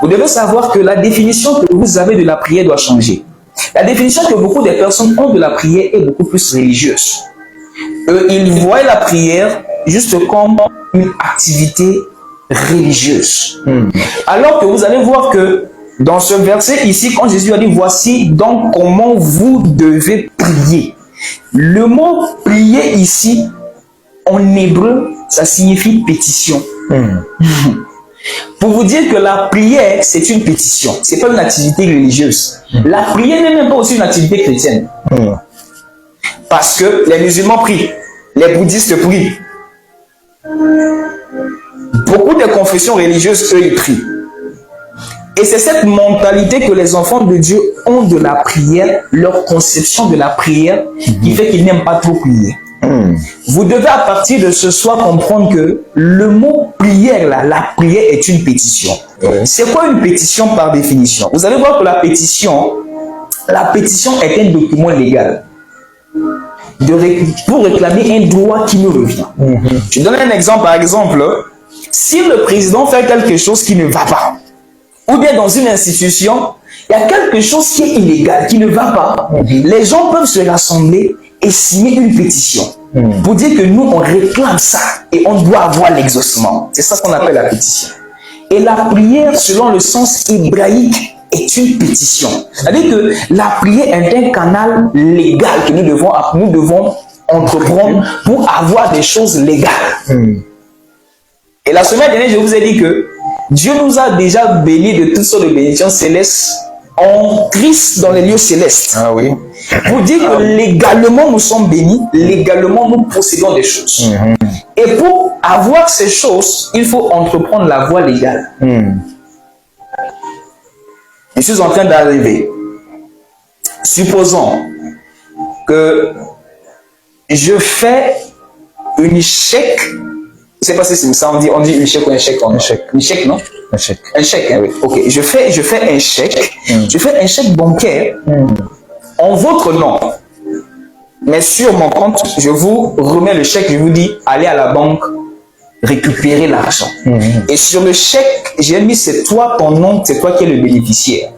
vous devez savoir que la définition que vous avez de la prière doit changer. La définition que beaucoup de personnes ont de la prière est beaucoup plus religieuse. Eux, ils voient la prière juste comme une activité religieuse. Alors que vous allez voir que dans ce verset ici, quand Jésus a dit « Voici donc comment vous devez prier ». Le mot « prier » ici, en hébreu, ça signifie pétition. Pour vous dire que la prière, c'est une pétition. Ce n'est pas une activité religieuse. La prière n'est même pas aussi une activité chrétienne. Parce que les musulmans prient, les bouddhistes prient. Beaucoup de confessions religieuses, eux, ils prient. Et c'est cette mentalité que les enfants de Dieu ont de la prière, leur conception de la prière, qui fait qu'ils n'aiment pas trop prier. Vous devez à partir de ce soir comprendre que le mot prière, là, la prière est une pétition. C'est quoi une pétition par définition? Vous allez voir que la pétition est un document légal pour réclamer un droit qui nous revient. Je donne un exemple, par exemple, si le président fait quelque chose qui ne va pas, ou bien dans une institution, il y a quelque chose qui est illégal, qui ne va pas, les gens peuvent se rassembler et signer une pétition pour dire que nous, on réclame ça et on doit avoir l'exaucement. C'est ça qu'on appelle la pétition. Et la prière, selon le sens hébraïque, est une pétition. C'est-à-dire que la prière est un canal légal que nous devons entreprendre pour avoir des choses légales. Et la semaine dernière, je vous ai dit que Dieu nous a déjà bénis de toutes sortes de bénédictions célestes en Christ dans les lieux célestes. Ah oui. Pour dire que légalement nous sommes bénis, légalement nous possédons des choses. Et pour avoir ces choses, il faut entreprendre la voie légale. Je suis en train d'arriver. Supposons que je fais un chèque. Je ne sais pas si c'est ça, on dit un chèque ou un chèque. Un chèque, non? Un chèque. Un chèque, hein, oui. Ok, je fais un chèque. Je fais un chèque bancaire en votre nom. Mais sur mon compte, je vous remets le chèque, je vous dis, allez à la banque récupérer l'argent. Et sur le chèque, j'ai mis c'est toi, ton nom, c'est toi qui es le bénéficiaire.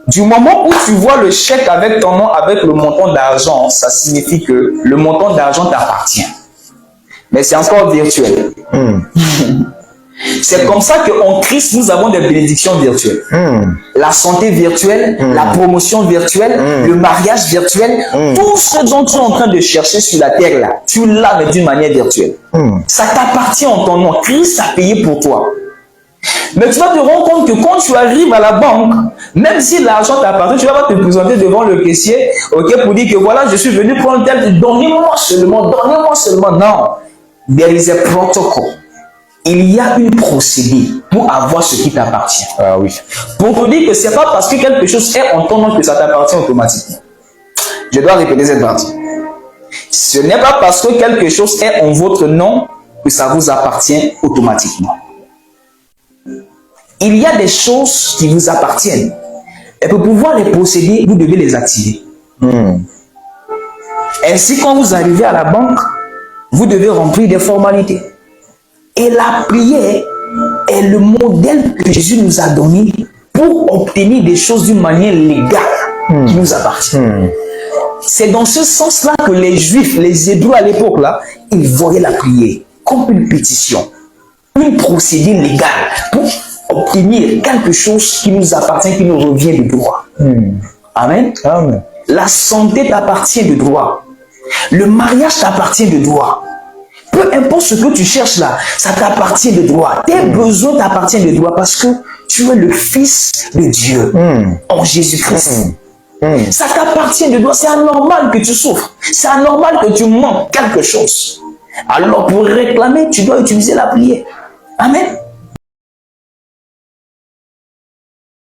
Du moment où tu vois le chèque avec ton nom, avec le montant d'argent, ça signifie que le montant d'argent t'appartient. Mais c'est encore virtuel. C'est comme ça qu'en Christ, nous avons des bénédictions virtuelles. La santé virtuelle, la promotion virtuelle, le mariage virtuel, tout ce dont tu es en train de chercher sur la terre, là, tu l'as, mais d'une manière virtuelle. Ça t'appartient en ton nom. Christ a payé pour toi. Mais tu vas te rendre compte que quand tu arrives à la banque, même si l'argent t'appartient, tu vas pas te présenter devant le caissier, ok, pour dire que voilà, je suis venu prendre tel, donnez-moi seulement. Non. There is a protocol. Il y a une procédure pour avoir ce qui t'appartient. Ah oui. Pour te dire que c'est pas parce que quelque chose est en ton nom que ça t'appartient automatiquement. Je dois répéter cette partie. Ce n'est pas parce que quelque chose est en votre nom que ça vous appartient automatiquement. Il y a des choses qui vous appartiennent. Et pour pouvoir les posséder, vous devez les activer. Ainsi, quand vous arrivez à la banque, vous devez remplir des formalités. Et la prière est le modèle que Jésus nous a donné pour obtenir des choses d'une manière légale qui nous appartient. C'est dans ce sens-là que les Juifs, les Hébreux à l'époque, là, ils voyaient la prière comme une pétition, une procédure légale pour obtenir quelque chose qui nous appartient, qui nous revient de droit. Amen. Amen. La santé t'appartient de droit. Le mariage t'appartient de droit. Peu importe ce que tu cherches là, ça t'appartient de droit. Tes besoins t'appartiennent de droit parce que tu es le Fils de Dieu en Jésus-Christ. Ça t'appartient de droit. C'est anormal que tu souffres. C'est anormal que tu manques quelque chose. Alors pour réclamer, tu dois utiliser la prière. Amen.